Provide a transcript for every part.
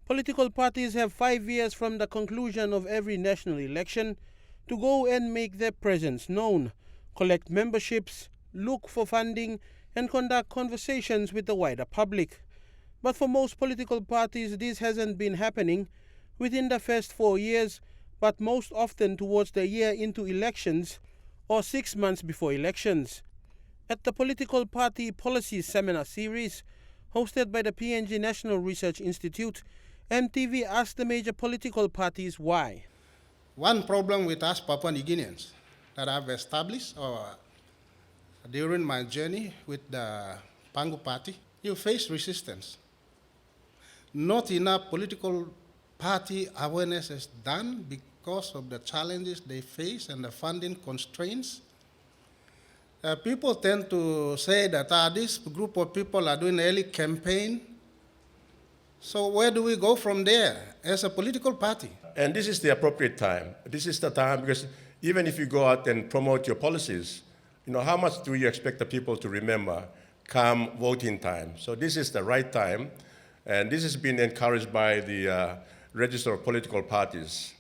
Political parties have 5 years from the conclusion of every national election to go and make their presence known, collect memberships, look for funding, and conduct conversations with the wider public. But for most political parties, this hasn't been happening within the first 4 years, but most often towards the year into elections or 6 months before elections. At the Political Party Policy Seminar Series, hosted by the PNG National Research Institute, EMTV asked the major political parties why. One problem with us Papua New Guineans that I've established during my journey with the Pangu party, you face resistance. Not enough political party awareness is done because of the challenges they face and the funding constraints. People tend to say that this group of people are doing early campaign. So where do we go from there as a political party? And this is the appropriate time. This is the time because even if you go out and promote your policies, how much do you expect the people to remember come voting time? So this is the right time. And this has been encouraged by the Register of Political Parties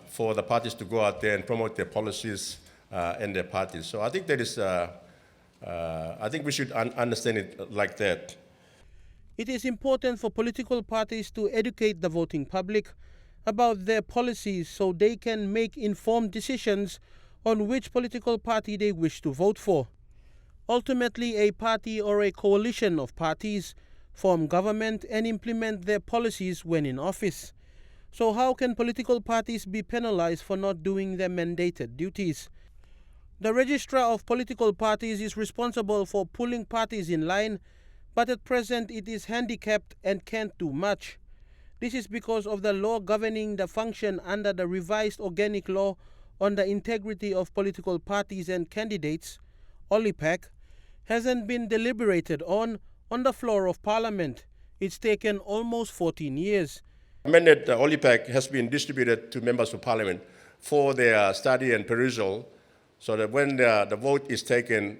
for the parties to go out there and promote their policies and their parties. So I think that is, I think we should understand it like that. It is important for political parties to educate the voting public about their policies so they can make informed decisions on which political party they wish to vote for. Ultimately, a party or a coalition of parties form government and implement their policies when in office. So how can political parties be penalized for not doing their mandated duties? The Registrar of Political Parties is responsible for pulling parties in line, but at present it is handicapped and can't do much. This is because of the law governing the function under the revised Organic Law on the Integrity of Political Parties and Candidates, OLIPAC, hasn't been deliberated on the floor of Parliament. It's taken almost 14 years. Amended OLIPAC has been distributed to members of Parliament for their study and perusal, so that when the vote is taken,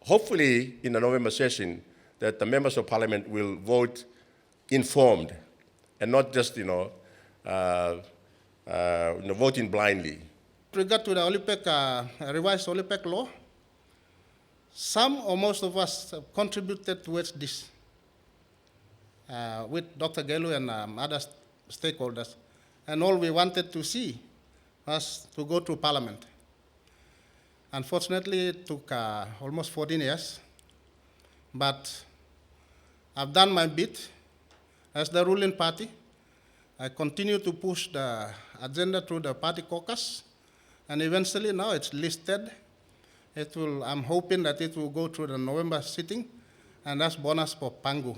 hopefully in the November session, that the members of Parliament will vote informed and not just, voting blindly. With regard to the OLIPAC, revised OLIPAC law, some or most of us contributed towards this with Dr. Gelu and other stakeholders. And all we wanted to see was to go to Parliament. Unfortunately, it took almost 14 years, but I've done my bit as the ruling party. I continue to push the agenda through the party caucus, and eventually now it's listed. I'm hoping that it will go through the November sitting, and that's bonus for Pangu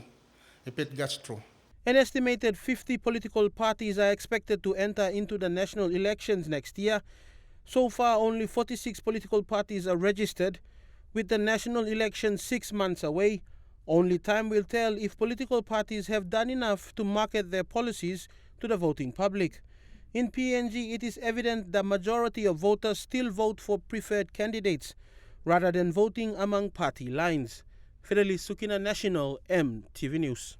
if it gets through. An estimated 50 political parties are expected to enter into the national elections next year. So far, only 46 political parties are registered, with the national election 6 months away. Only time will tell if political parties have done enough to market their policies to the voting public. In PNG, it is evident the majority of voters still vote for preferred candidates rather than voting among party lines. Fidelis Sukina, National, EMTV News.